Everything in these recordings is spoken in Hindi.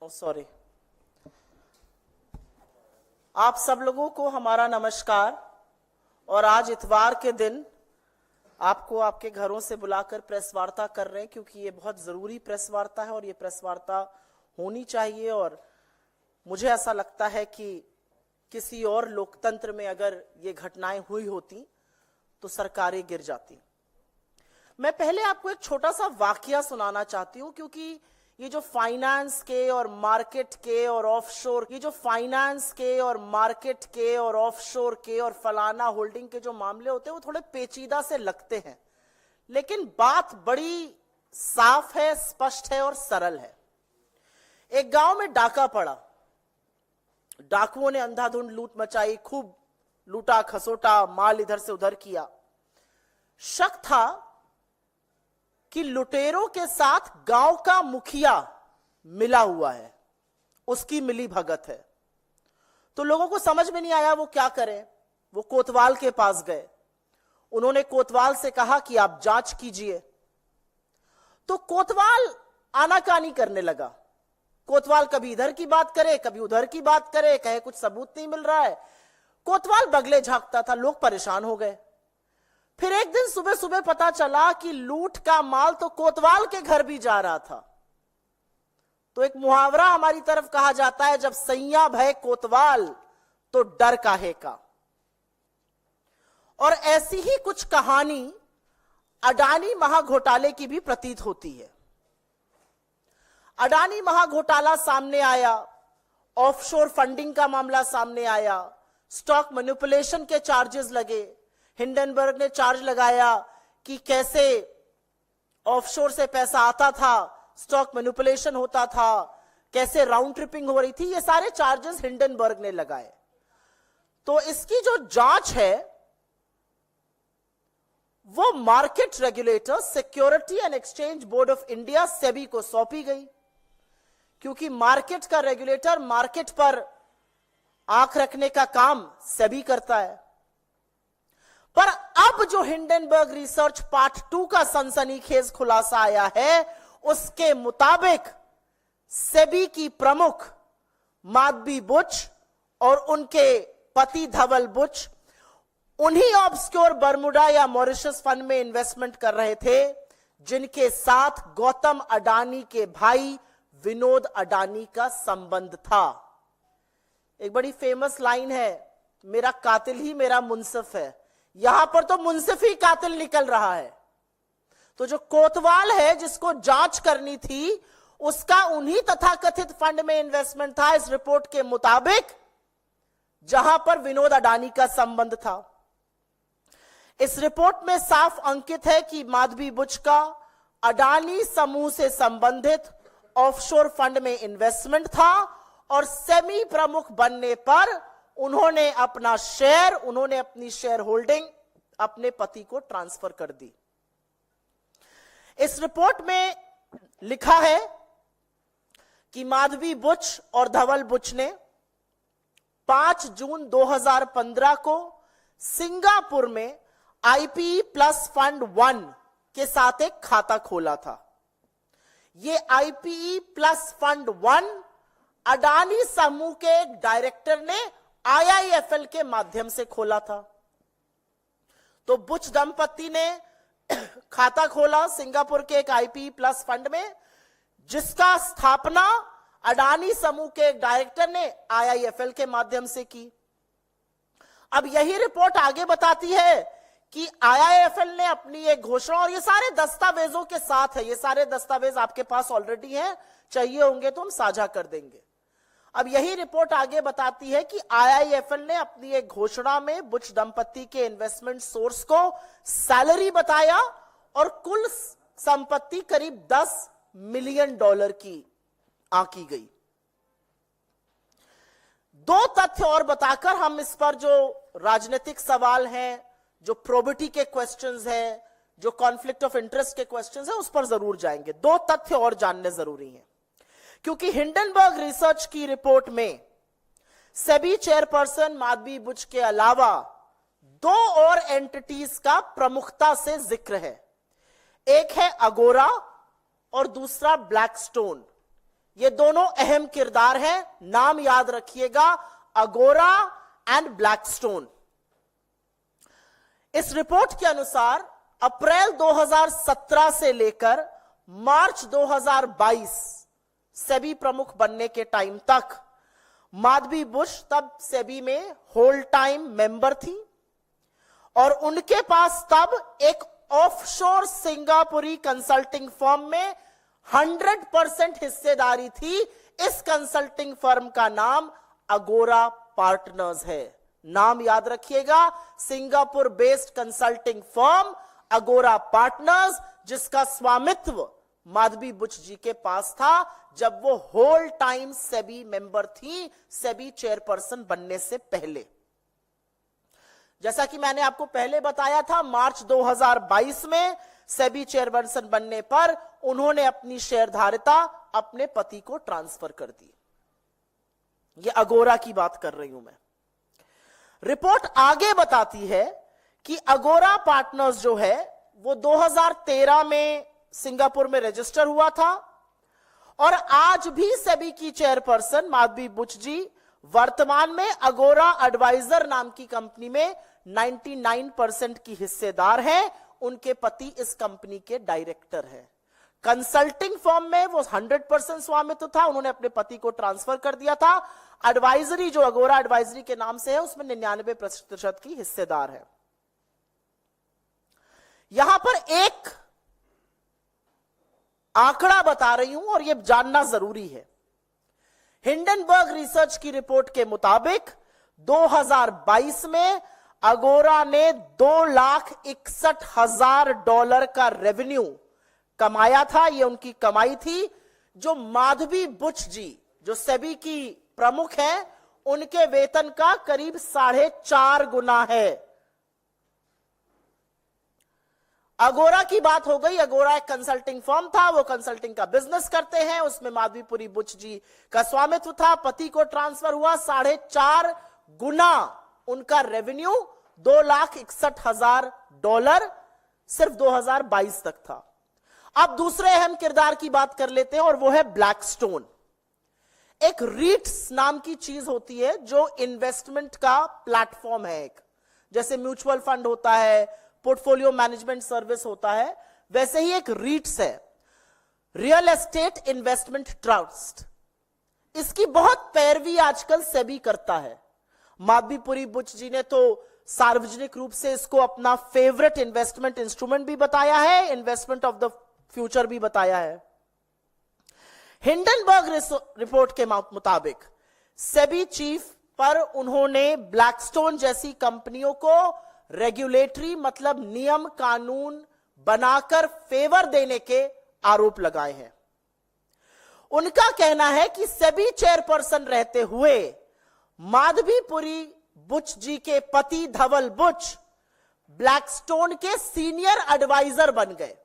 सॉरी। आप सब लोगों को हमारा नमस्कार। और आज इतवार के दिन आपको आपके घरों से बुलाकर प्रेस वार्ता कर रहे हैं, क्योंकि ये बहुत जरूरी प्रेस वार्ता है और ये प्रेस वार्ता होनी चाहिए। और मुझे ऐसा लगता है कि किसी और लोकतंत्र में अगर ये घटनाएं हुई होती तो सरकारें गिर जाती। मैं पहले आपको एक छोटा सा वाकया सुनाना चाहती हूं, क्योंकि ये जो फाइनेंस के और मार्केट के और ऑफशोर, ये जो फाइनेंस के और मार्केट के और ऑफशोर के और फलाना होल्डिंग के जो मामले होते हैं वो थोड़े पेचीदा से लगते हैं, लेकिन बात बड़ी साफ है, स्पष्ट है और सरल है। एक गांव में डाका पड़ा। डाकुओं ने अंधाधुंध लूट मचाई, खूब लूटा खसोटा, माल इधर से उधर किया। शक था कि लुटेरों के साथ गांव का मुखिया मिला हुआ है, उसकी मिली भगत है। तो लोगों को समझ में नहीं आया वो क्या करें। वो कोतवाल के पास गए। उन्होंने कोतवाल से कहा कि आप जांच कीजिए। तो कोतवाल आनाकानी करने लगा। कोतवाल कभी इधर की बात करे, कभी उधर की बात करे, कहे कुछ सबूत नहीं मिल रहा है। कोतवाल बगले झांकता था। लोग परेशान हो गए। फिर एक दिन सुबह सुबह पता चला कि लूट का माल तो कोतवाल के घर भी जा रहा था। तो एक मुहावरा हमारी तरफ कहा जाता है, जब सैया भय कोतवाल तो डर काहे का। और ऐसी ही कुछ कहानी अडानी महाघोटाले की भी प्रतीत होती है। अडानी महाघोटाला सामने आया, ऑफशोर फंडिंग का मामला सामने आया, स्टॉक मैनिपुलेशन के चार्जेस लगे। हिंडनबर्ग ने चार्ज लगाया कि कैसे ऑफशोर से पैसा आता था, स्टॉक मैनिपुलेशन होता था, कैसे राउंड ट्रिपिंग हो रही थी। ये सारे चार्जेस हिंडनबर्ग ने लगाए। तो इसकी जो जांच है वो market regulator security and exchange board of India SEBI को सौंपी गई, क्योंकि मार्केट का रेगुलेटर मार्केट पर आंख रखने का काम सेबी करता है। पर अब जो हिंडनबर्ग रिसर्च पार्ट 2 का सनसनीखेज खुलासा आया है, उसके मुताबिक सेबी की प्रमुख माधवी बुच और उनके पति धवल बुच उन्हीं ऑब्सक्योर बर्मुडा या मॉरिशस फंड में इन्वेस्टमेंट कर रहे थे जिनके साथ गौतम अडानी के भाई विनोद अडानी का संबंध था। एक बड़ी फेमस लाइन है, मेरा कातिल ही मेरा मुंसिफ है। यहां पर तो मुंसिफ ही कातिल निकल रहा है। तो जो कोतवाल है जिसको जांच करनी थी, उसका उन्हीं तथाकथित फंड में इन्वेस्टमेंट था इस रिपोर्ट के मुताबिक, जहां पर विनोद अडानी का संबंध था। इस रिपोर्ट में साफ अंकित है कि माधवी बुच का अडानी समूह से संबंधित ऑफशोर फंड में इन्वेस्टमेंट था और सेमी प्रमुख बनने पर उन्होंने अपनी शेयर होल्डिंग अपने पति को ट्रांसफर कर दी। इस रिपोर्ट में लिखा है कि माधवी बुच और धवल बुच ने 5 जून 2015 को सिंगापुर में आईपीई प्लस फंड 1 के साथ एक खाता खोला था। यह आईपीई प्लस फंड 1 अडानी समूह के एक डायरेक्टर ने आईआईएफएल के माध्यम से खोला था। तो बुच दंपति ने खाता खोला सिंगापुर के एक आईपीई प्लस फंड में, जिसका स्थापना अडानी समूह के एक डायरेक्टर ने आईआईएफएल के माध्यम से की। अब यही रिपोर्ट आगे बताती है कि आईआईएफएल ने अपनी एक घोषणा, और ये सारे दस्तावेजों के साथ है, ये सारे दस्तावेज आपके पास ऑलरेडी हैं, चाहिए होंगे तो हम साझा कर देंगे। अब यही रिपोर्ट आगे बताती है कि आईआईएफएल ने अपनी एक घोषणा में बुच दंपति के इन्वेस्टमेंट सोर्स को सैलरी बताया और कुल संपत्ति करीब $10 मिलियन की आंकी गई। 2 तथ्य और बताकर हम इस पर जो राजनीतिक सवाल हैं, जो प्रोबिटी के क्वेश्चंस हैं, जो कॉन्फ्लिक्ट ऑफ इंटरेस्ट के क्वेश्चंस हैं, उस पर जरूर जाएंगे। 2 तथ्य और जानने जरूरी हैं, क्योंकि हिंडनबर्ग रिसर्च की रिपोर्ट में सेबी चेयरपर्सन माधवी बुच के अलावा 2 और एंटिटीज का प्रमुखता से जिक्र है। एक है अगोरा और दूसरा ब्लैकस्टोन। ये दोनों अहम किरदार हैं, नाम याद रखिएगा, अगोरा एंड ब्लैकस्टोन। इस रिपोर्ट के अनुसार अप्रैल 2017 से लेकर मार्च 2022 सेबी प्रमुख बनने के टाइम तक माधवी बुश तब सेबी में होल टाइम मेंबर थी और उनके पास तब एक ऑफशोर सिंगापुरी कंसल्टिंग फर्म में 100% हिस्सेदारी थी। इस कंसल्टिंग फर्म का नाम अगोरा पार्टनर्स है। नाम याद रखिएगा, सिंगापुर बेस्ड कंसल्टिंग फर्म अगोरा पार्टनर्स, जिसका स्वामित्व माधवी बुश जी के पास था जब वो होल टाइम सेबी मेंबर थी, सेबी चेयरपर्सन बनने से पहले। जैसा कि मैंने आपको पहले बताया था, मार्च 2022 में सेबी चेयरपर्सन बनने पर उन्होंने अपनी शेयरधारिता अपने पति को ट्रांसफर कर दी। ये अगोरा की बात कर रही हूं मैं। रिपोर्ट आगे बताती है कि अगोरा पार्टनर्स जो है वो 2013 में सिंगापुर में रजिस्टर हुआ था और आज भी सेबी की चेयरपर्सन माधवी बुश जी वर्तमान में अगोरा एडवाइजर नाम की कंपनी में 99% की हिस्सेदार हैं। उनके पति इस कंपनी के डायरेक्टर हैं। कंसल्टिंग फर्म में वो 100% स्वामित्व था, उन्होंने अपने पति को ट्रांसफर कर दिया था। एडवाइजरी जो अगोरा एडवाइजरी के नाम से है उसमें 99% की हिस्सेदार है। यहां पर एक आंकड़ा बता रही हूं और यह जानना जरूरी है। हिंडनबर्ग रिसर्च की रिपोर्ट के मुताबिक 2022 में अगोरा ने $2,61,000 का रेवेन्यू कमाया था। यह उनकी कमाई थी, जो माधवी बुश जी जो सेबी की प्रमुख हैं उनके वेतन का करीब 4.5 गुना है। अगोरा की बात हो गई। अगोरा एक कंसल्टिंग फर्म था, वो कंसल्टिंग का बिजनेस करते हैं, उसमें माधवीपुरी बुश जी का स्वामित्व था। पति को ट्रांसफर हुआ, 4.5 गुना उनका रेवेन्यू $2,61,000 सिर्फ 2022 तक था। अब दूसरे अहम किरदार की बात कर लेते हैं और वो है ब्लैकस्टोन। एक रीट्स नाम की चीज होती है जो इन्वेस्टमेंट का प्लेटफॉर्म है। एक जैसे म्यूचुअल फंड होता है, पोर्टफोलियो मैनेजमेंट सर्विस होता है, वैसे ही एक रीट्स है, रियल एस्टेट इन्वेस्टमेंट ट्रस्ट। इसकी बहुत पैरवी आजकल सेबी करता है। माधवीपुरी बुश जी ने तो सार्वजनिक रूप से इसको अपना फेवरेट इन्वेस्टमेंट इंस्ट्रूमेंट भी बताया है, इन्वेस्टमेंट ऑफ द फ्यूचर भी बताया है। हिंडनबर्ग रिपोर्ट के मुताबिक सेबी चीफ पर उन्होंने ब्लैकस्टोन जैसी कंपनियों को रेगुलेटरी मतलब नियम कानून बनाकर फेवर देने के आरोप लगाए हैं। उनका कहना है कि सेबी चेयरपर्सन रहते हुए माधवीपुरी बुश जी के पति धवल बुश ब्लैकस्टोन के सीनियर एडवाइजर बन गए,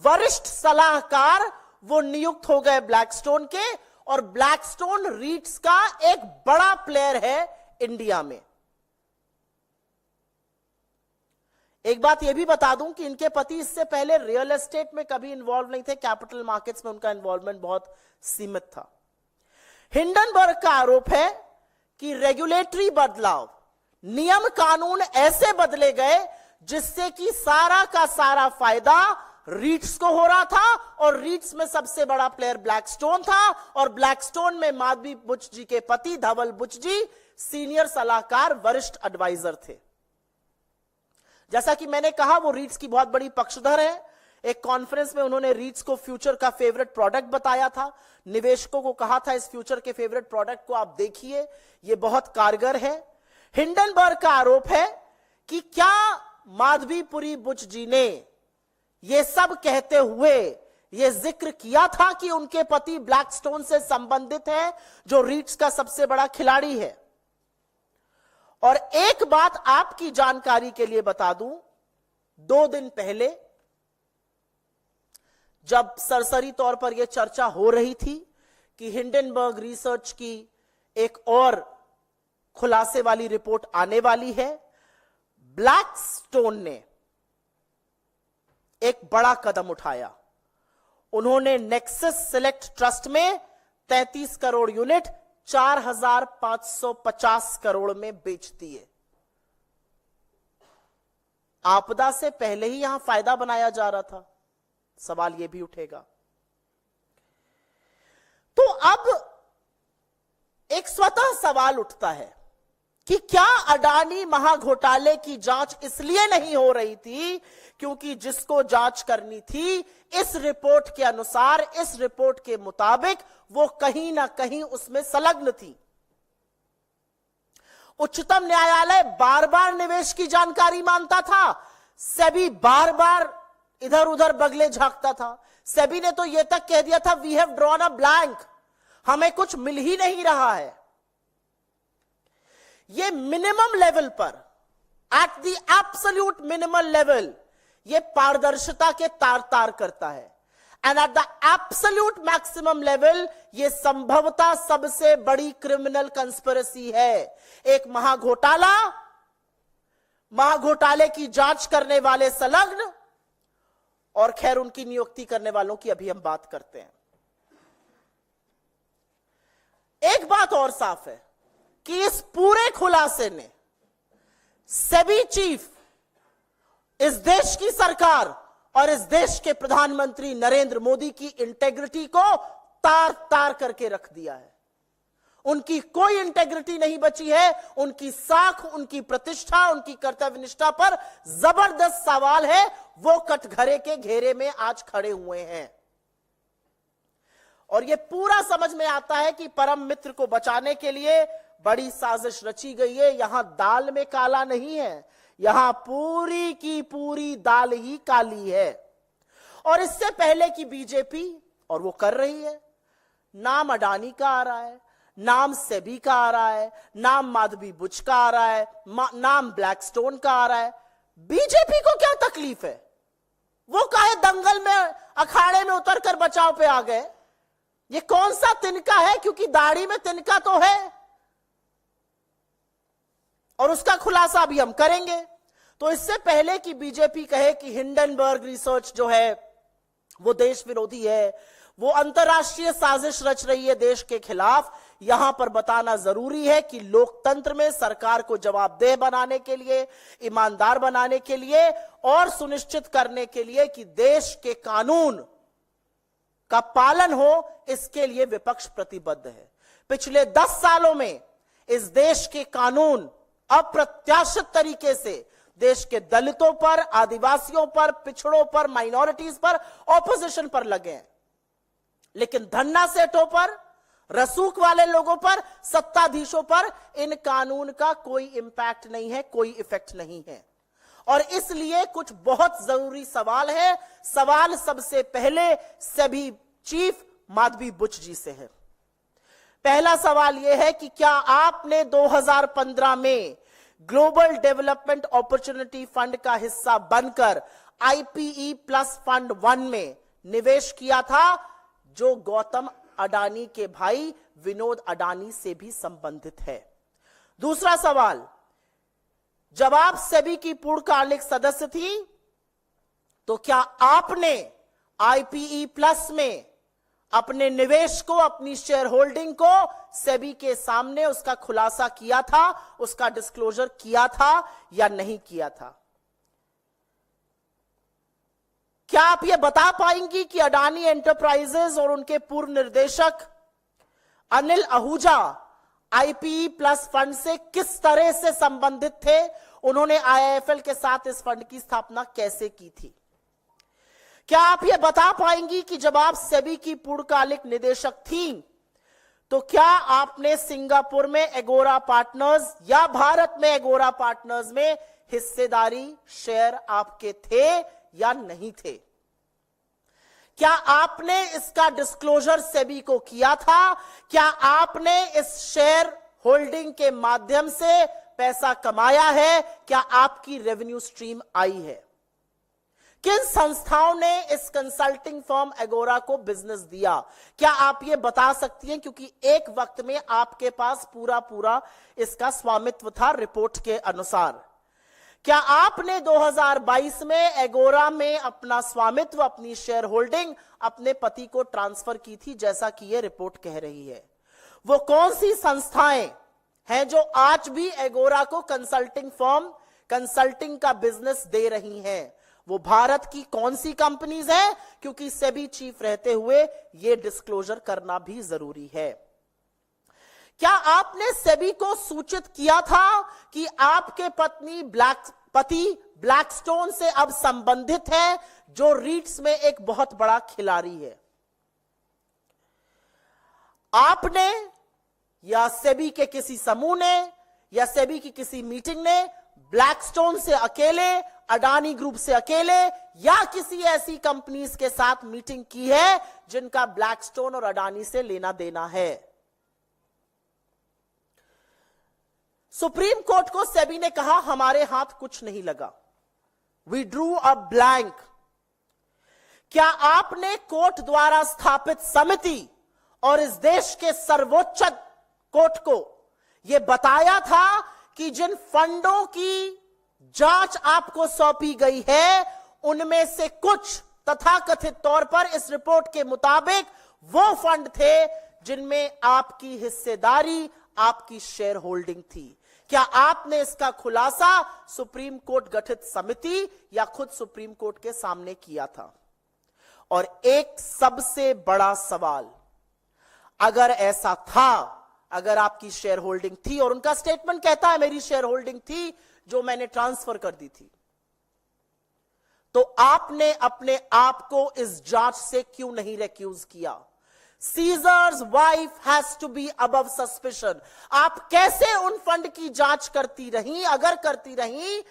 वरिष्ठ सलाहकार वो नियुक्त हो गए ब्लैकस्टोन के, और ब्लैकस्टोन रीट्स का एक बड़ा प्लेयर है इंडिया में। एक बात यह भी बता दूं कि इनके पति इससे पहले रियल एस्टेट में कभी इन्वॉल्व नहीं थे, कैपिटल मार्केट्स में उनका इन्वॉल्वमेंट बहुत सीमित था। हिंडनबर्ग का आरोप है कि रेगुलेटरी बदलाव, नियम कानून ऐसे बदले गए जिससे कि सारा का सारा फायदा रीट्स को हो रहा था, और रीट्स में सबसे बड़ा प्लेयर ब्लैकस्टोन था, और ब्लैकस्टोन में माधवी बुश जी के पति धवल बुश जी सीनियर सलाहकार वरिष्ठ एडवाइजर थे। जैसा कि मैंने कहा, वो रीट्स की बहुत बड़ी पक्षधर है। एक कॉन्फ्रेंस में उन्होंने रीट्स को फ्यूचर का फेवरेट प्रोडक्ट बताया था, निवेशकों को कहा था इस फ्यूचर के फेवरेट प्रोडक्ट को आप देखिए, ये बहुत कारगर है। हिंडनबर्ग का आरोप है कि क्या माधवीपुरी बुश जी ने ये सब कहते हुए ये जिक्र किया था कि उनके पति ब्लैकस्टोन से संबंधित है, जो रीट्स का सबसे बड़ा खिलाड़ी है। और एक बात आपकी जानकारी के लिए बता दूं, 2 दिन पहले जब सरसरी तौर पर यह चर्चा हो रही थी कि हिंडनबर्ग रिसर्च की एक और खुलासे वाली रिपोर्ट आने वाली है, ब्लैकस्टोन ने एक बड़ा कदम उठाया। उन्होंने नेक्सस सिलेक्ट ट्रस्ट में 33 करोड़ यूनिट 4,550 करोड़ में बेचती है। आपदा से पहले ही यहां फायदा बनाया जा रहा था, सवाल यह भी उठेगा। तो अब एक स्वतः सवाल उठता है कि क्या अडानी महाघोटाले की जांच इसलिए नहीं हो रही थी क्योंकि जिसको जांच करनी थी इस रिपोर्ट के अनुसार, इस रिपोर्ट के मुताबिक वो कहीं ना कहीं उसमें संलग्न थी। उच्चतम न्यायालय बार बार निवेश की जानकारी मांगता था, सेबी बार बार इधर उधर बगले झांकता था। सेबी ने तो यह तक कह दिया था we have drawn a blank, हमें कुछ मिल ही नहीं रहा है। ये मिनिमम लेवल पर, at the absolute minimum level, ये पारदर्शिता के तार तार करता है। And at the absolute maximum level ये संभवतः सबसे बड़ी क्रिमिनल कंस्पिरेसी है। एक महाघोटाले की जांच करने वाले संलग्न, और खैर उनकी नियुक्ति करने वालों की अभी हम बात करते हैं। एक बात और साफ है कि इस पूरे खुलासे ने सेबी चीफ, इस देश की सरकार और इस देश के प्रधानमंत्री नरेंद्र मोदी की इंटेग्रिटी को तार तार करके रख दिया है। उनकी कोई इंटेग्रिटी नहीं बची है। उनकी साख, उनकी प्रतिष्ठा, उनकी कर्तव्यनिष्ठा पर जबरदस्त सवाल है। वो कटघरे के घेरे में आज खड़े हुए हैं और यह पूरा समझ में आता है कि परम मित्र को बचाने के लिए बड़ी साजिश रची गई है। यहां दाल में काला नहीं है, यहां पूरी की पूरी दाल ही काली है। और इससे पहले की बीजेपी, और वो कर रही है, नाम अडानी का आ रहा है, नाम सेबी का आ रहा है, नाम माधवी बुच का आ रहा है, नाम ब्लैकस्टोन का आ रहा है। बीजेपी को क्या तकलीफ है? वो काहे दंगल में, अखाड़े में उतरकर बचाव पे आ गए? ये कौन सा तिनका है? क्योंकि दाढ़ी में तिनका तो है और उसका खुलासा भी हम करेंगे। तो इससे पहले कि बीजेपी कहे कि हिंडनबर्ग रिसर्च जो है वो देश विरोधी है, वो अंतरराष्ट्रीय साजिश रच रही है देश के खिलाफ, यहां पर बताना जरूरी है कि लोकतंत्र में सरकार को जवाबदेह बनाने के लिए, ईमानदार बनाने के लिए और सुनिश्चित करने के लिए कि देश के कानून का पालन हो, इसके लिए विपक्ष प्रतिबद्ध है। पिछले 10 सालों में इस देश के कानून अप्रत्याशित तरीके से देश के दलितों पर, आदिवासियों पर, पिछड़ों पर, माइनॉरिटीज पर, ऑपोजिशन पर लगे हैं, लेकिन धन्ना सेठों पर, रसूख वाले लोगों पर, सत्ताधीशों पर इन कानून का कोई इंपैक्ट नहीं है, कोई इफेक्ट नहीं है। और इसलिए कुछ बहुत जरूरी सवाल है। सवाल सबसे पहले सेबी चीफ माधवी बुच जी से है। पहला सवाल यह है कि क्या आपने 2015 में ग्लोबल डेवलपमेंट अपॉर्चुनिटी फंड का हिस्सा बनकर IPE प्लस फंड 1 में निवेश किया था, जो गौतम अडानी के भाई विनोद अडानी से भी संबंधित है? दूसरा सवाल, जब आप सेबी की पूर्णकालिक सदस्य थी तो क्या आपने IPE प्लस में अपने निवेश को, अपनी शेयर होल्डिंग को सेबी के सामने उसका खुलासा किया था, उसका डिस्क्लोजर किया था या नहीं किया था? क्या आप यह बता पाएंगी कि अडानी एंटरप्राइजेज और उनके पूर्व निर्देशक Anil Ahuja IPE plus fund से किस तरह से संबंधित थे? उन्होंने IIFL के साथ इस फंड की स्थापना कैसे की थी? क्या आप यह बता पाएंगी कि जब आप सेबी की पूर्णकालिक निदेशक थीं तो क्या आपने सिंगापुर में एगोरा पार्टनर्स या भारत में एगोरा पार्टनर्स में हिस्सेदारी, शेयर आपके थे या नहीं थे? क्या आपने इसका डिस्क्लोजर सेबी को किया था? क्या आपने इस शेयर होल्डिंग के माध्यम से पैसा कमाया है? क्या आपकी रेवेन्यू स्ट्रीम आई है? किन संस्थाओं ने इस कंसल्टिंग फर्म एगोरा को बिजनेस दिया? क्या आप ये बता सकती हैं? क्योंकि एक वक्त में आपके पास पूरा इसका स्वामित्व था रिपोर्ट के अनुसार। क्या आपने 2022 में एगोरा में अपना स्वामित्व, अपनी शेयर होल्डिंग अपने पति को ट्रांसफर की थी, जैसा कि यह रिपोर्ट कह रही है? वो कौन सी संस्थाएं हैं जो आज भी एगोरा को कंसल्टिंग फर्म, कंसल्टिंग का बिजनेस दे रही हैं? वो भारत की कौन सी कंपनीज हैं? क्योंकि सेबी चीफ रहते हुए यह डिस्क्लोजर करना भी जरूरी है। क्या आपने सेबी को सूचित किया था कि आपके पति ब्लैकस्टोन से अब संबंधित है, जो रीट्स में एक बहुत बड़ा खिलाड़ी है? आपने या सेबी के किसी समूह ने या सेबी की किसी मीटिंग ने ब्लैकस्टोन से अकेले, अडानी ग्रुप से अकेले या किसी ऐसी कंपनीज के साथ मीटिंग की है जिनका ब्लैकस्टोन और अडानी से लेना देना है? सुप्रीम कोर्ट को सेबी ने कहा हमारे हाथ कुछ नहीं लगा, वी ड्रू अ ब्लैंक। क्या आपने कोर्ट द्वारा स्थापित समिति और इस देश के सर्वोच्च कोर्ट को यह बताया था कि जिन फंडों की जांच आपको सौंपी गई है उनमें से कुछ तथाकथित तौर पर इस रिपोर्ट के मुताबिक वो फंड थे जिनमें आपकी हिस्सेदारी, आपकी शेयर होल्डिंग थी? क्या आपने इसका खुलासा सुप्रीम कोर्ट गठित समिति या खुद सुप्रीम कोर्ट के सामने किया था? और एक सबसे बड़ा सवाल, अगर ऐसा था, अगर आपकी शेयर होल्डिंग थी, और उनका स्टेटमेंट कहता है मेरी शेयर होल्डिंग थी जो मैंने ट्रांसफर कर दी थी, तो आपने अपने आप को इस जांच से क्यों नहीं रिक्यूज किया? Caesar's wife has to be above suspicion. आप कैसे उन फंड की जांच करती रही, अगर करती रही,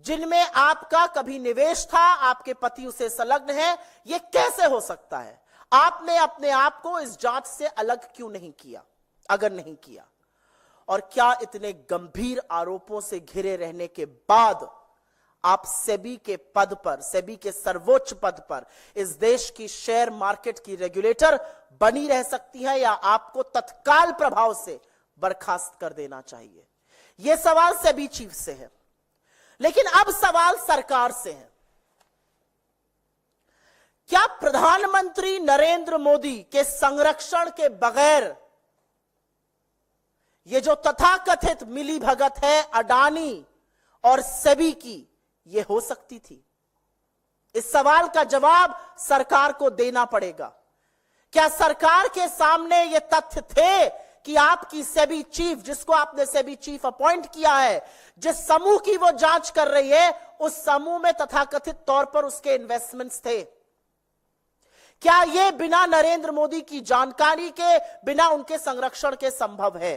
जिनमें आपका कभी निवेश था, आपके पति उसे संलग्न है? यह कैसे हो सकता है? आपने अपने आप को इस जांच से अलग क्यों नहीं किया, अगर नहीं किया? और क्या इतने गंभीर आरोपों से घिरे रहने के बाद आप सेबी के पद पर, सेबी के सर्वोच्च पद पर, इस देश की शेयर मार्केट की रेगुलेटर बनी रह सकती है, या आपको तत्काल प्रभाव से बर्खास्त कर देना चाहिए? यह सवाल सेबी चीफ से है। लेकिन अब सवाल सरकार से है। क्या प्रधानमंत्री नरेंद्र मोदी के संरक्षण के बगैर यह जो तथाकथित मिलीभगत है अडानी और सेबी की, यह हो सकती थी? इस सवाल का जवाब सरकार को देना पड़ेगा। क्या सरकार के सामने यह तथ्य थे कि आपकी सेबी चीफ, जिसको आपने सेबी चीफ अपॉइंट किया है, जिस समूह की वो जांच कर रही है, उस समूह में तथाकथित तौर पर उसके इन्वेस्टमेंट्स थे? क्या यह बिना नरेंद्र मोदी की जानकारी के, बिना उनके संरक्षण के संभव है?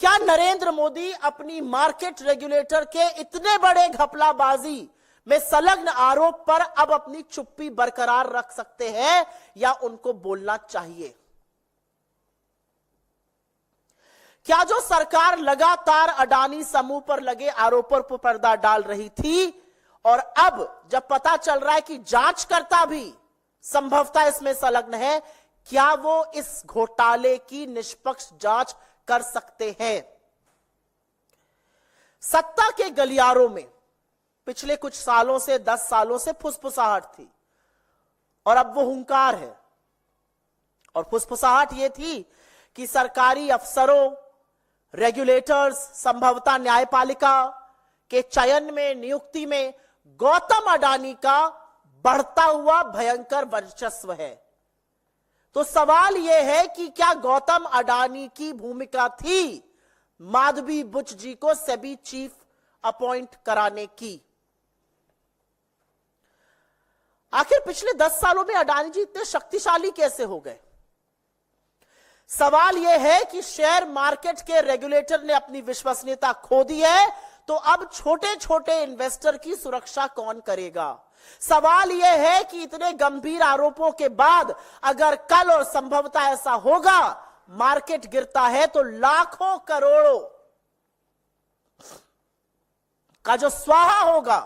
क्या नरेंद्र मोदी अपनी मार्केट रेगुलेटर के इतने बड़े घपलाबाजी में संलग्न आरोप पर अब अपनी चुप्पी बरकरार रख सकते हैं, या उनको बोलना चाहिए? क्या जो सरकार लगातार अडानी समूह पर लगे आरोपों पर पर्दा डाल रही थी, और अब जब पता चल रहा है कि जांचकर्ता भी संभवतः इसमें संलग्न है, क्या वो इस घोटाले की निष्पक्ष जांच कर सकते हैं? सत्ता के गलियारों में पिछले कुछ सालों से, 10 सालों से फुसफुसाहट थी, और अब वो हुंकार है। और फुसफुसाहट ये थी कि सरकारी अफसरों, रेगुलेटर्स, संभवतः न्यायपालिका के चयन में, नियुक्ति में गौतम अडानी का बढ़ता हुआ भयंकर वर्चस्व है। तो सवाल यह है कि क्या गौतम अडानी की भूमिका थी माधवी बुच जी को सेबी चीफ अपॉइंट कराने की? आखिर पिछले 10 सालों में अडानी जी इतने शक्तिशाली कैसे हो गए? सवाल यह है कि शेयर मार्केट के रेगुलेटर ने अपनी विश्वसनीयता खो दी है, तो अब छोटे छोटे इन्वेस्टर की सुरक्षा कौन करेगा? सवाल यह है कि इतने गंभीर आरोपों के बाद अगर कल और संभवतः ऐसा होगा, मार्केट गिरता है, तो लाखों करोड़ों का जो स्वाहा होगा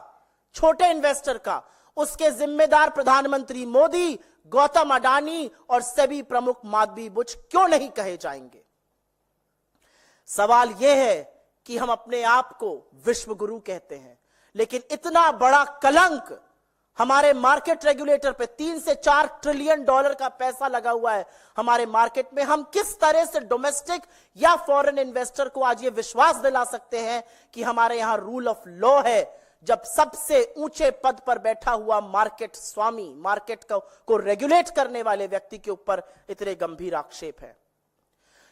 छोटे इन्वेस्टर का, उसके जिम्मेदार प्रधानमंत्री मोदी, गौतम अडानी और सेबी प्रमुख माधवी बुच क्यों नहीं कहे जाएंगे? सवाल यह है कि हम अपने आप को विश्व गुरु कहते हैं, लेकिन इतना बड़ा कलंक हमारे मार्केट रेगुलेटर पे, 3 से 4 ट्रिलियन डॉलर का पैसा लगा हुआ है हमारे मार्केट में। हम किस तरह से डोमेस्टिक या फॉरेन इन्वेस्टर को आज ये विश्वास दिला सकते हैं कि हमारे यहां रूल ऑफ लॉ है, जब सबसे ऊंचे पद पर बैठा हुआ मार्केट स्वामी, मार्केट को रेगुलेट करने वाले व्यक्ति के ऊपर इतने गंभीर आक्षेप है।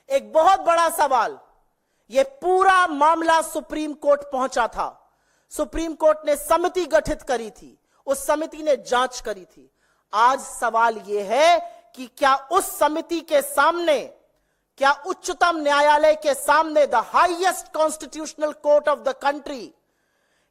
एक बहुत बड़ा सवाल, यह पूरा मामला सुप्रीम कोर्ट पहुंचा था। सुप्रीम कोर्ट ने समिति गठित करी थी, उस समिति ने जांच करी थी। आज सवाल यह है कि क्या उस समिति के सामने, क्या उच्चतम न्यायालय के सामने, the highest constitutional court of the country,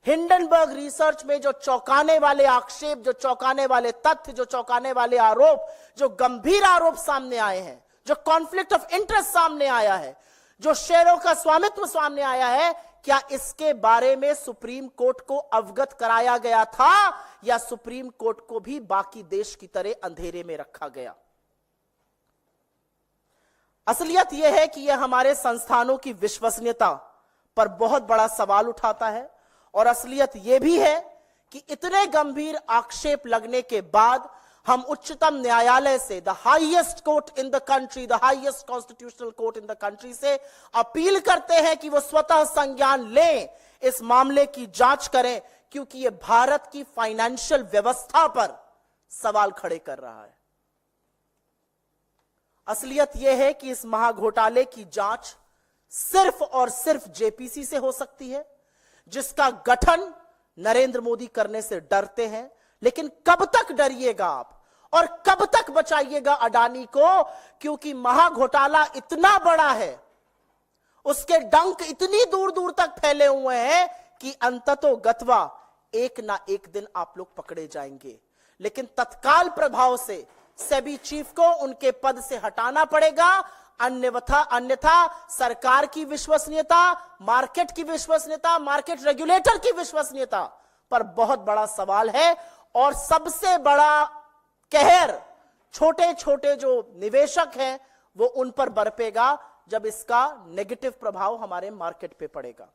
Hindenburg research में जो चौंकाने वाले आक्षेप, जो चौंकाने वाले तथ्य, जो चौंकाने वाले आरोप, जो गंभीर आरोप सामने आए हैं, जो कॉन्फ्लिक्ट ऑफ इंटरेस्ट सामने आया है, जो शेयरों का स्वामित्व सामने आया है, क्या इसके बारे में सुप्रीम कोर्ट को अवगत कराया गया था या सुप्रीम कोर्ट को भी बाकी देश की तरह अंधेरे में रखा गया? असलियत यह है कि यह हमारे संस्थानों की विश्वसनीयता पर बहुत बड़ा सवाल उठाता है, और असलियत यह भी है कि इतने गंभीर आक्षेप लगने के बाद हम उच्चतम न्यायालय से, the highest court in the country, the highest constitutional court in the country से अपील करते हैं कि वो स्वतः संज्ञान लें, इस मामले की जांच करें, क्योंकि ये भारत की फाइनेंशियल व्यवस्था पर सवाल खड़े कर रहा है। असलियत यह है कि इस महाघोटाले की जांच सिर्फ और सिर्फ जेपीसी से हो सकती है, जिसका गठन नरेंद्र मोदी करने से डरते हैं। लेकिन कब तक डरिएगा आप और कब तक बचाइएगा अडानी को, क्योंकि महाघोटाला इतना बड़ा है, उसके डंक इतनी दूर दूर तक फैले हुए हैं कि अंततोगत्वा एक ना एक दिन आप लोग पकड़े जाएंगे। लेकिन तत्काल प्रभाव से सेबी चीफ को उनके पद से हटाना पड़ेगा, अन्यथा सरकार की विश्वसनीयता, मार्केट की विश्वसनीयता, मार्केट रेगुलेटर की विश्वसनीयता पर बहुत बड़ा सवाल है। और सबसे बड़ा कहर छोटे छोटे जो निवेशक हैं वो उन पर बरपेगा जब इसका नेगेटिव प्रभाव हमारे मार्केट पे पड़ेगा।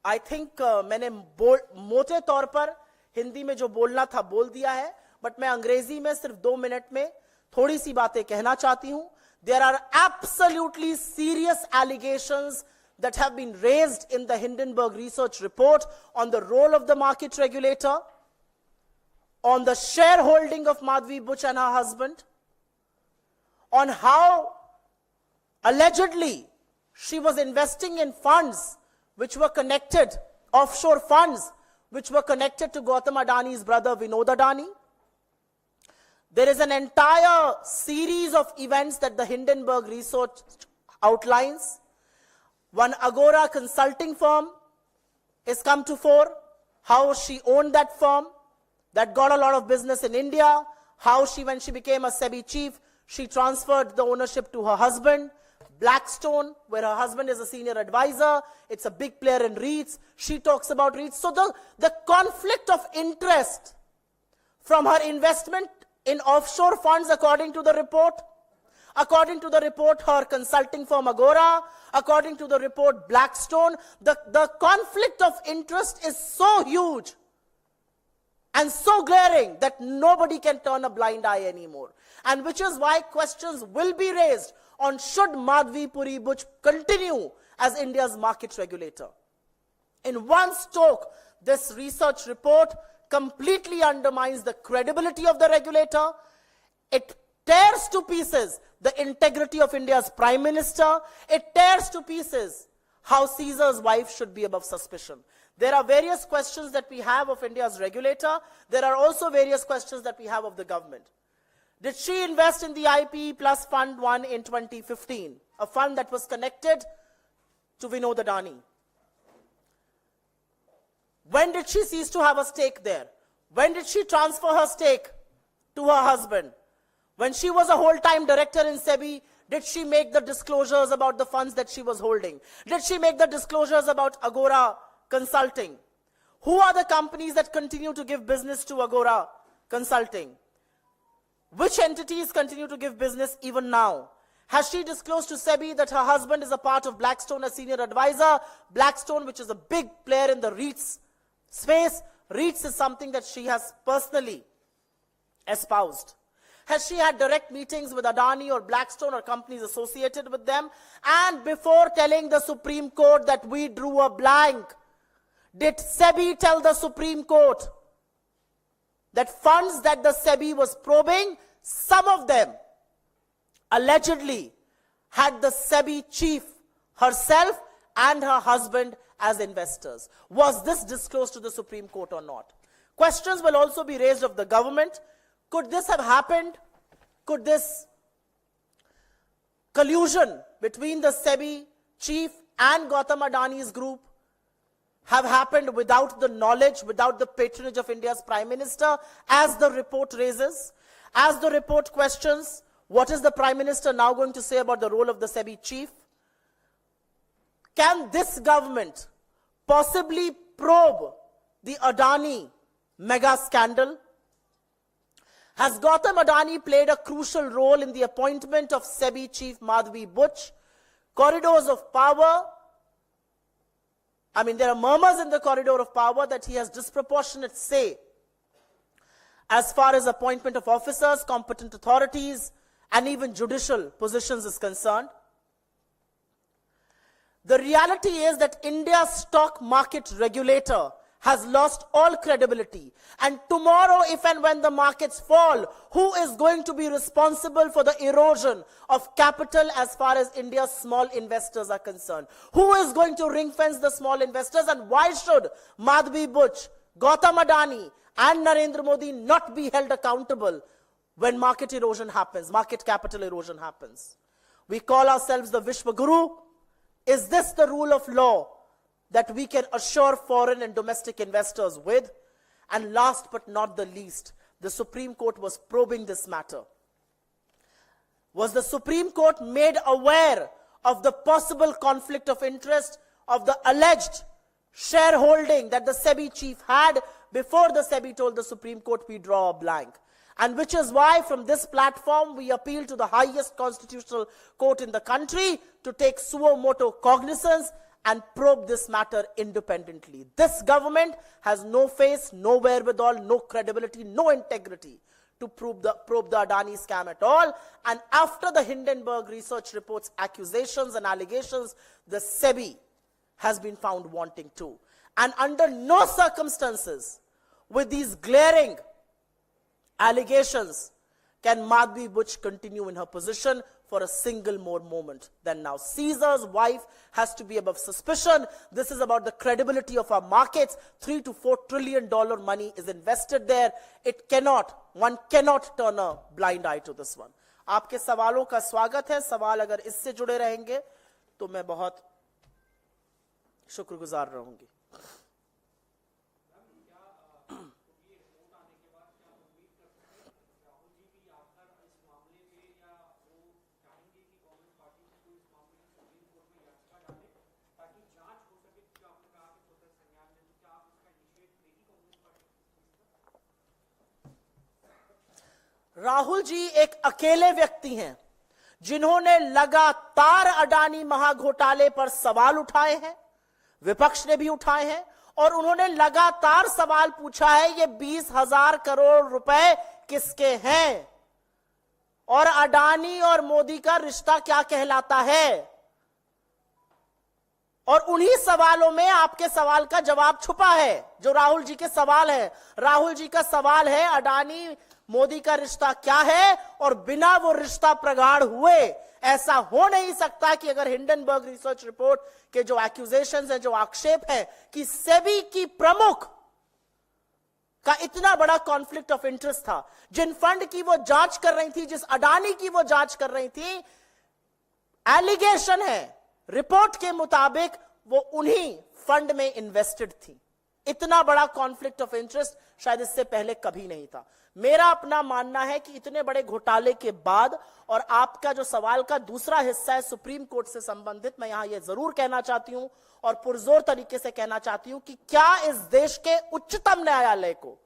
आई थिंक मैंने मोटे तौर पर हिंदी में जो बोलना था बोल दिया है, बट मैं अंग्रेजी में सिर्फ 2 मिनट में थोड़ी सी बातें कहना चाहती हूं। There are absolutely serious allegations that have been raised in the Hindenburg Research report on the role of the market regulator, on the shareholding of Madhvi Buch and her husband, on how allegedly she was investing in funds which were connected, offshore funds which were connected to Gautam Adani's brother Vinod Adani. There is an entire series of events that the Hindenburg Research outlines. One Agora consulting firm has come to fore, how she owned that firm, that got a lot of business in India, how she, when she became a SEBI chief, she transferred the ownership to her husband. Blackstone, where her husband is a senior advisor, it's a big player in REITs. She talks about REITs. So the conflict of interest from her investment in offshore funds, according to the report, her consulting firm Agora, according to the report Blackstone, the conflict of interest is so huge and so glaring that nobody can turn a blind eye anymore. And which is why questions will be raised on should Madhvi Puri Buch continue as India's market regulator. In one stroke, this research report completely undermines the credibility of the regulator. It tears to pieces the integrity of India's Prime Minister. It tears to pieces how Caesar's wife should be above suspicion. There are various questions that we have of India's regulator. There are also various questions that we have of the government. Did she invest in the IPE Plus Fund 1 in 2015, a fund that was connected to Vinod Adani? When did she cease to have a stake there? When did she transfer her stake to her husband? When she was a whole-time director in SEBI, did she make the disclosures about the funds that she was holding? Did she make the disclosures about Agora Consulting? Who are the companies that continue to give business to Agora Consulting? Which entities continue to give business even now? Has she disclosed to SEBI that her husband is a part of Blackstone as senior advisor? Blackstone, which is a big player in the REITs space. REITs is something that she has personally espoused. Has she had direct meetings with Adani or Blackstone or companies associated with them? And before telling the Supreme Court that we drew a blank, did SEBI tell the Supreme Court that funds that the SEBI was probing, some of them allegedly had the SEBI chief herself and her husband as investors? Was this disclosed to the Supreme Court or not? Questions will also be raised of the government. Could this have happened? Could this collusion between the SEBI chief and Gautam Adani's group have happened without the knowledge, without the patronage of India's Prime Minister, as the report raises? As the report questions, what is the Prime Minister now going to say about the role of the SEBI chief? Can this government possibly probe the Adani mega scandal? Has Gautam Adani played a crucial role in the appointment of SEBI chief Madhvi Butch? Corridors of power. There are murmurs in the corridor of power that he has disproportionate say as far as appointment of officers, competent authorities, and even judicial positions is concerned. The reality is that India's stock market regulator has lost all credibility. And tomorrow, if and when the markets fall, who is going to be responsible for the erosion of capital as far as India's small investors are concerned? Who is going to ring fence the small investors? And why should Madhvi Butch, Gautam Adani, and Narendra Modi not be held accountable when market erosion happens, market capital erosion happens? We call ourselves the Vishwa Guru. Is this the rule of law that we can assure foreign and domestic investors with? And last but not the least, the Supreme Court was probing this matter. Was the Supreme Court made aware of the possible conflict of interest of the alleged shareholding that the SEBI chief had before the SEBI told the Supreme Court we draw a blank? And which is why from this platform we appeal to the highest constitutional court in the country to take suo motu cognizance and probe this matter independently. This government has no face, no wherewithal, no credibility, no integrity to probe the Adani scam at all. And after the Hindenburg research report's accusations and allegations, the SEBI has been found wanting too. And under no circumstances, with these glaring allegations, can Madhvi Butch continue in her position for a single more moment than now. Caesar's wife has to be above suspicion. This is about the credibility of our markets. $3 to $4 trillion money is invested there. One cannot turn a blind eye to this one. आपके सवालों का स्वागत है. सवाल अगर इससे जुड़े रहेंगे तो मैं बहुत शुक्रगुजार रहूंगी. राहुल जी एक अकेले व्यक्ति हैं जिन्होंने लगातार अडानी महाघोटाले पर सवाल उठाए हैं, विपक्ष ने भी उठाए हैं, और उन्होंने लगातार सवाल पूछा है ये 20,000 करोड़ रुपए किसके हैं और अडानी और मोदी का रिश्ता क्या कहलाता है. और उन्हीं सवालों में आपके सवाल का जवाब छुपा है जो राहुल जी के सवाल है. राहुल जी का सवाल है अडानी मोदी का रिश्ता क्या है, और बिना वो रिश्ता प्रगाढ़ हुए ऐसा हो नहीं सकता कि अगर हिंडनबर्ग रिसर्च रिपोर्ट के जो एक्यूजेशंस हैं, जो आक्षेप है कि सेबी की प्रमुख का इतना बड़ा कॉन्फ्लिक्ट ऑफ इंटरेस्ट था, जिन फंड की वो जांच कर रही थी, जिस अडानी की वो जांच कर रही थी, एलिगेशन है रिपोर्ट के मुताबिक वो उन्हीं फंड में इन्वेस्टेड थी. इतना बड़ा कॉन्फ्लिक्ट ऑफ इंटरेस्ट शायद इससे पहले कभी नहीं था. मेरा अपना मानना है कि इतने बड़े घोटाले के बाद, और आपका जो सवाल का दूसरा हिस्सा है सुप्रीम कोर्ट से संबंधित, मैं यहां यह जरूर कहना चाहती हूं और पुरजोर तरीके से कहना चाहती हूं कि क्या इस देश के उच्चतम न्यायालय को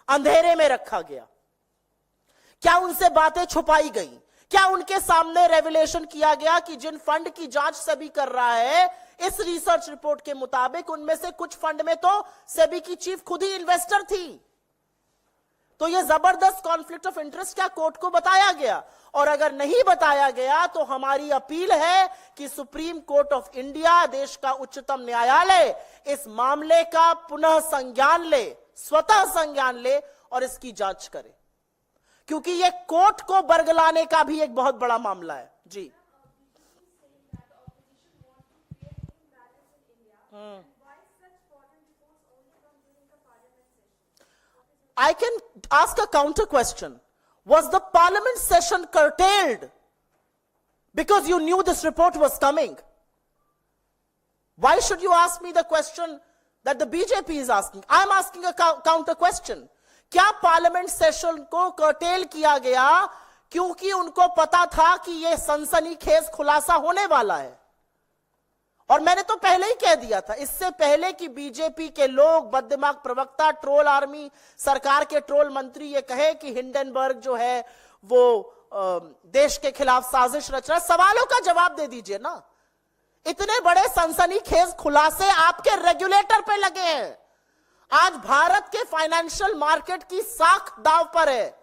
अंधेरे में रखा गया? क्या उनसे बातें छुपाई गई? क्या उनके सामने रेवलेशन किया गया कि जिन फंड की जांच सेबी कर रहा है, इस रिसर्च रिपोर्ट के मुताबिक उनमें से कुछ फंड में तो सेबी की चीफ खुद ही इन्वेस्टर थी। तो यह जबरदस्त कॉन्फ्लिक्ट ऑफ इंटरेस्ट क्या कोर्ट को बताया गया? और अगर नहीं बताया गया तो हमारी अपील है कि सुप्रीम कोर्ट ऑफ इंडिया, देश का उच्चतम न्यायालय, इस मामले का पुनः संज्ञान ले, स्वतः संज्ञान ले और इसकी जांच करे, क्योंकि यह कोर्ट को बरगलाने का भी एक बहुत बड़ा मामला है। जी, I can ask a counter question. Was the parliament session curtailed because you knew this report was coming? Why should you ask me the question that the BJP is asking? I'm asking a counter question. क्या पार्लियामेंट सेशन को कर्टेल किया गया क्योंकि उनको पता था कि यह सनसनीखेज खुलासा होने वाला है? और मैंने तो पहले ही कह दिया था, इससे पहले कि बीजेपी के लोग, बददिमाग प्रवक्ता, ट्रोल आर्मी, सरकार के ट्रोल मंत्री ये कहे कि हिंडनबर्ग जो है वो देश के खिलाफ साजिश रच रहा है, सवालों का जवाब दे दीजिए ना। इतने बड़े सनसनीखेज खुलासे आपके रेगुलेटर पे लगे हैं। आज भारत के फाइनेंशियल मार्केट की साख दांव पर है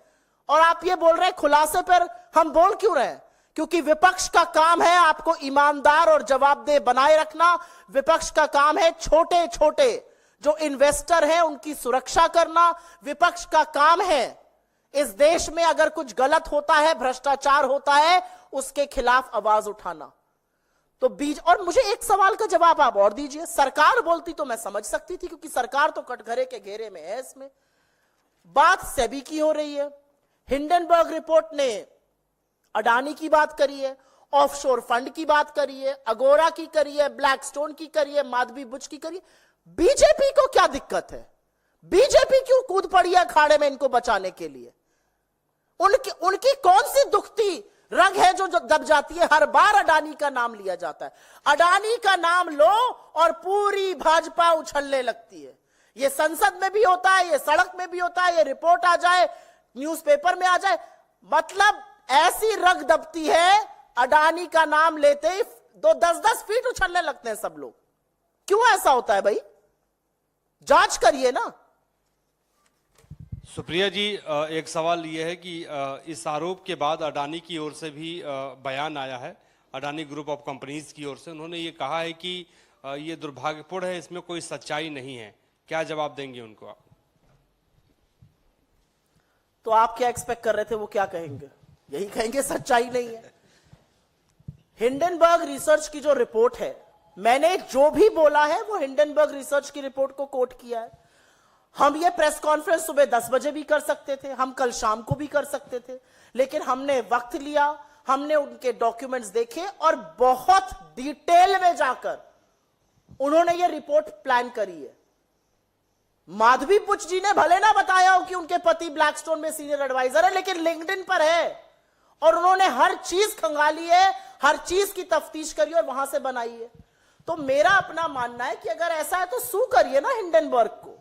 और आप ये बोल रहे हैं खुलासे पर। हम बोल क्यों रहे हैं? क्योंकि विपक्ष का काम है आपको ईमानदार और जवाबदेह बनाए रखना। विपक्ष का काम है छोटे छोटे जो इन्वेस्टर हैं उनकी सुरक्षा करना। विपक्ष का काम है इस देश में अगर कुछ गलत होता है, भ्रष्टाचार होता है, उसके खिलाफ आवाज उठाना। तो और मुझे एक सवाल का जवाब आप और दीजिए। सरकार बोलती तो मैं समझ सकती थी, क्योंकि सरकार तो कटघरे के घेरे में है। इसमें बात सेबी की हो रही है। हिंडनबर्ग रिपोर्ट ने अडानी की बात करी है, ऑफशोर फंड की बात करी है, अगोरा की करी है, ब्लैकस्टोन की करी है, माधवी बुच की करी है। बीजेपी को क्या दिक्कत है? बीजेपी क्यों कूद पड़ी है अखाड़े में इनको बचाने के लिए? उनकी कौन सी दुखती रग है जो दब जाती है? हर बार अडानी का नाम लिया जाता है। अडानी का नाम लो और पूरी भाजपा उछलने लगती है। यह संसद में भी होता है, यह सड़क में भी होता है, यह रिपोर्ट आ जाए, न्यूज़पेपर में आ जाए, मतलब ऐसी रग दबती है, अडानी का नाम लेते ही 10-10 फीट उछलने लगते हैं सब लोग। क्यों ऐसा होता है भाई? जांच करिए ना। सुप्रिया जी, एक सवाल यह है कि इस आरोप के बाद अडानी की ओर से भी बयान आया है, अडानी ग्रुप ऑफ कंपनीज की ओर से। उन्होंने ये कहा है कि ये दुर्भाग्यपूर्ण है, इसमें कोई सच्चाई नहीं है। क्या जवाब देंगे उनको आप? तो आप क्या एक्सपेक्ट कर रहे थे वो क्या कहेंगे? यही कहेंगे सच्चाई नहीं है। हिंडनबर्ग रिसर्च की जो रिपोर्ट है, मैंने जो भी बोला है वो हिंडनबर्ग रिसर्च की रिपोर्ट को कोट किया है। हम ये प्रेस कॉन्फ्रेंस सुबह 10 बजे भी कर सकते थे, हम कल शाम को भी कर सकते थे, लेकिन हमने वक्त लिया, हमने उनके डॉक्यूमेंट्स देखे और बहुत डिटेल में जाकर उन्होंने ये रिपोर्ट प्लान करी है। माधवी पुच जी ने भले ना बताया हो कि उनके पति ब्लैकस्टोन में सीनियर एडवाइजर है, लेकिन लिंक्डइन पर है और उन्होंने हर चीज खंगाली है, हर चीज की तफ्तीश करी और वहां से बनाई है। तो मेरा अपना मानना है कि अगर ऐसा है तो सू करिए ना हिंडनबर्ग को,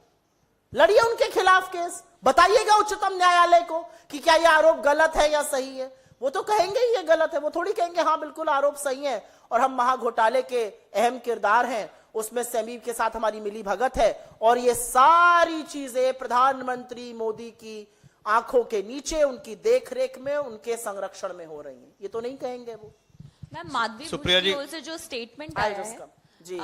लड़िए उनके खिलाफ केस, बताइएगा उच्चतम न्यायालय को कि क्या यह आरोप गलत है या सही है। वो तो कहेंगे ही ये गलत है, वो थोड़ी कहेंगे हाँ बिल्कुल आरोप सही है और हम महाघोटाले के अहम किरदार हैं, उसमें सेबी के साथ हमारी मिली भगत है और ये सारी चीजें प्रधानमंत्री मोदी की आंखों के नीचे, उनकी देखरेख में, उनके संरक्षण में हो रही है। ये तो नहीं कहेंगे वो। मैम, माधवी की ओर से जो स्टेटमेंट आया है जी,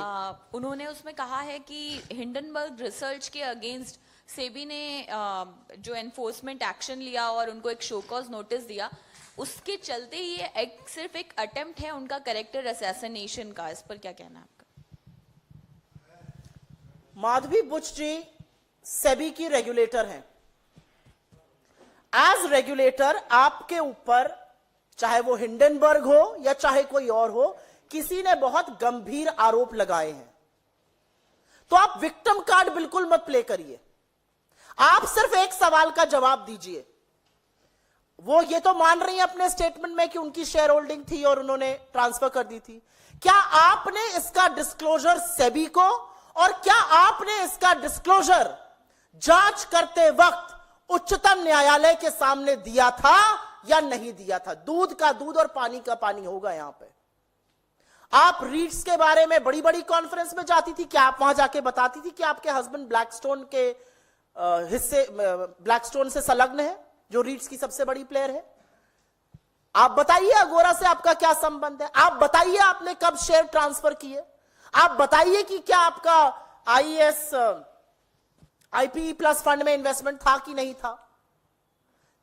उन्होंने उसमें कहा है कि हिंडनबर्ग रिसर्च के अगेंस्ट सेबी ने जो एनफोर्समेंट एक्शन लिया और उनको एक शो कॉज नोटिस दिया, उसके चलते ये सिर्फ एक अटेम्प्ट है उनका कैरेक्टर असैसिनेशन का। इस पर क्या कहना है आपका? माधवी बुच जी सेबी की रेगुलेटर हैं। एज रेगुलेटर आपके ऊपर, चाहे वो हिंडनबर्ग हो या चाहे कोई और हो, किसी ने बहुत गंभीर आरोप लगाए हैं, तो आप विक्टिम कार्ड बिल्कुल मत प्ले करिए। आप सिर्फ एक सवाल का जवाब दीजिए। वो ये तो मान रही हैं अपने स्टेटमेंट में कि उनकी शेयर होल्डिंग थी और उन्होंने ट्रांसफर कर दी थी। क्या आपने इसका डिस्क्लोजर सेबी को और क्या आपने इसका डिस्क्लोजर जांच करते वक्त उच्चतम न्यायालय के सामने दिया था या नहीं दिया था। दूध का दूध और पानी का पानी होगा यहां पे। आप रीट्स के बारे में बड़ी बड़ी कॉन्फ्रेंस में जाती थी, क्या आप वहां जाके बताती थी कि आपके हस्बैंड ब्लैकस्टोन के हिस्से ब्लैकस्टोन से संलग्न है, जो रीट्स की सबसे बड़ी प्लेयर है? आप बताइए अगोरा से आपका क्या संबंध है? आप बताइए आपने कब शेयर ट्रांसफर किए? आप बताइए कि क्या आपका आईएएस आईपीई प्लस फंड में इन्वेस्टमेंट था कि नहीं था?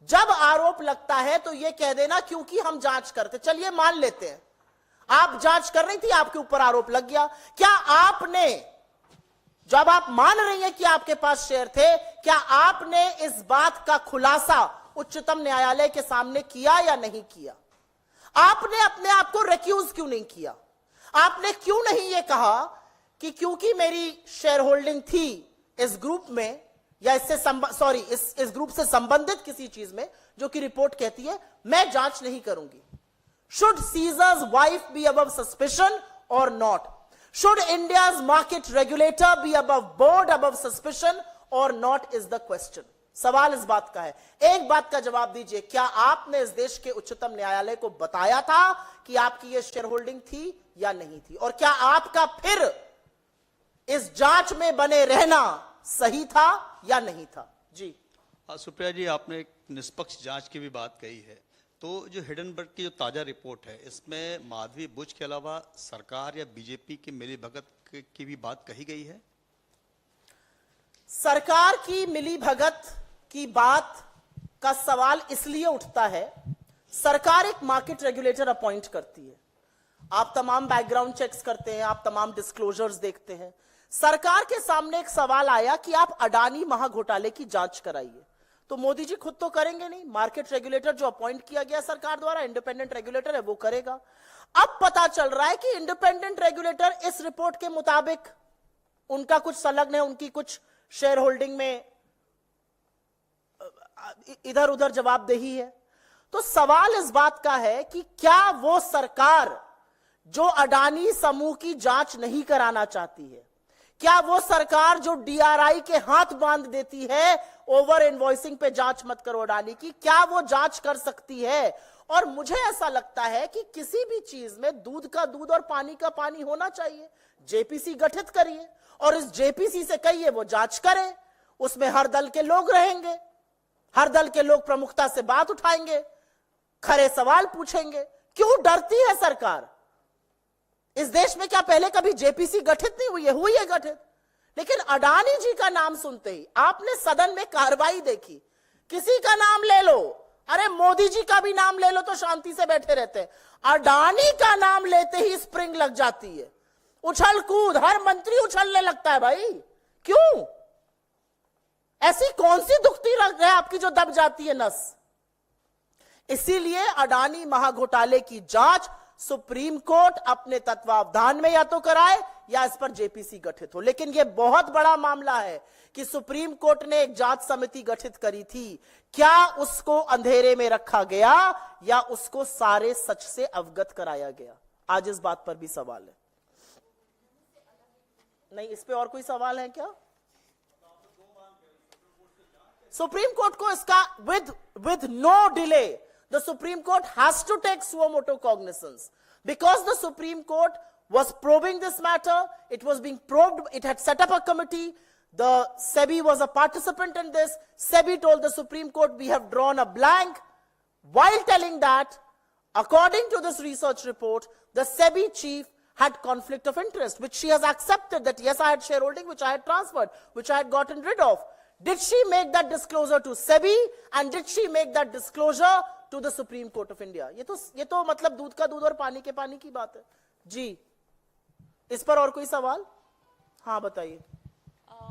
जब आरोप लगता है तो यह कह देना क्योंकि हम जांच करते। चलिए मान लेते हैं आप जांच कर रही थी, आपके ऊपर आरोप लग गया। क्या आपने, जब आप मान रही हैं कि आपके पास शेयर थे, क्या आपने इस बात का खुलासा उच्चतम न्यायालय के सामने किया या नहीं किया? आपने अपने आप को रिक्यूज क्यों नहीं किया? आपने क्यों नहीं यह कहा कि क्योंकि मेरी शेयर होल्डिंग थी इस ग्रुप में या इस ग्रुप से संबंधित किसी चीज में जो कि रिपोर्ट कहती है, मैं जांच नहीं करूंगी। Should Caesar's wife be above suspicion or not? Should India's market regulator be above board, above suspicion or not is the question. सवाल इस बात का है। एक बात का जवाब दीजिए, क्या आपने इस देश के उच्चतम न्यायालय को बताया था कि आपकी यह शेयर होल्डिंग थी या नहीं थी? और क्या आपका फिर इस जांच में बने रहना सही था या नहीं था? जी सुप्रिया जी, आपने एक निष्पक्ष जांच की भी बात कही है, तो जो हिडनबर्ग की जो ताजा रिपोर्ट है, इसमें माधवी बुच के अलावा सरकार या बीजेपी की मिलीभगत की भी बात कही गई है? सरकार की मिलीभगत की बात का सवाल इसलिए उठता है, सरकार एक मार्केट रेगुलेटर अपॉइंट करती है, आप तमाम बैकग्राउंड चेक्स करते हैं, आप तमाम डिस्क्लोजर्स देखते हैं। सरकार के सामने एक सवाल आया कि आप अडानी महाघोटाले की जांच कराइए, तो मोदी जी खुद तो करेंगे नहीं, मार्केट रेगुलेटर जो अपॉइंट किया गया सरकार द्वारा, इंडिपेंडेंट रेगुलेटर है, वो करेगा। अब पता चल रहा है कि इंडिपेंडेंट रेगुलेटर इस रिपोर्ट के मुताबिक उनका कुछ संलग्न है, उनकी कुछ शेयर होल्डिंग में इधर उधर जवाबदेही है। तो सवाल इस बात का है कि क्या वो सरकार जो अडानी समूह की जांच नहीं कराना चाहती है, क्या वो सरकार जो डीआरआई के हाथ बांध देती है ओवर इनवॉइसिंग पे जांच मत करो अडानी की, क्या वो जांच कर सकती है? और मुझे ऐसा लगता है कि किसी भी चीज में दूध का दूध और पानी का पानी होना चाहिए। जेपीसी गठित करिए और इस जेपीसी से कहिए वो जांच करे, उसमें हर दल के लोग रहेंगे, हर दल के लोग प्रमुखता से बात उठाएंगे, खरे सवाल पूछेंगे। क्यों डरती है सरकार? इस देश में क्या पहले कभी जेपीसी गठित नहीं हुई है? हुई है गठित, लेकिन अडानी जी का नाम सुनते ही आपने सदन में कार्रवाई देखी, किसी का नाम ले लो, अरे मोदी जी का भी नाम ले लो तो शांति से बैठे रहते हैं, अडानी का नाम लेते ही स्प्रिंग लग जाती है, उछल कूद, हर मंत्री उछलने लगता है। भाई क्यों? ऐसी कौन सी दुखती रग है आपकी जो दब जाती है नस? इसीलिए अडानी महाघोटाले की जांच सुप्रीम कोर्ट अपने तत्वावधान में या तो कराए या इस पर जेपीसी गठित हो। लेकिन यह बहुत बड़ा मामला है कि सुप्रीम कोर्ट ने एक जांच समिति गठित करी थी, क्या उसको अंधेरे में रखा गया या उसको सारे सच से अवगत कराया गया? आज इस बात पर भी सवाल है। नहीं, इस पे और कोई सवाल है क्या? सुप्रीम कोर्ट को इसका with no delay, the Supreme Court has to take suo motu cognizance, because the Supreme Court was probing this matter, it was being probed, it had set up a committee, the SEBI was a participant in this. SEBI told the Supreme Court, we have drawn a blank, while telling that, according to this research report, the SEBI chief had conflict of interest, which she has accepted that yes, I had shareholding, which I had transferred, which I had gotten rid of. Did she make that disclosure to SEBI and did she make that disclosure to the Supreme Court of India? ये तो मतलब दूध का दूध और पानी के पानी की बात है। जी, इस पर और कोई सवाल? हाँ बताइए।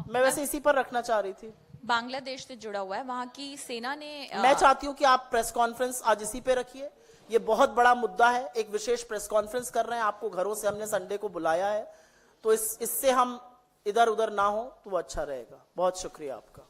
मैं वैसे इसी पर रखना चाह रही थी। बांग्लादेश से जुड़ा हुआ है, वहां की सेना ने मैं चाहती हूं कि आप प्रेस कॉन्फ्रेंस आज इसी पे रखिए, ये बहुत बड़ा मुद्दा है, एक विशेष प्रेस कॉन्फ्रेंस कर रहे हैं, आपको घरों से हमने संडे को बुलाया है, तो इससे हम इधर उधर ना हो तो वो अच्छा रहेगा। बहुत शुक्रिया आपका।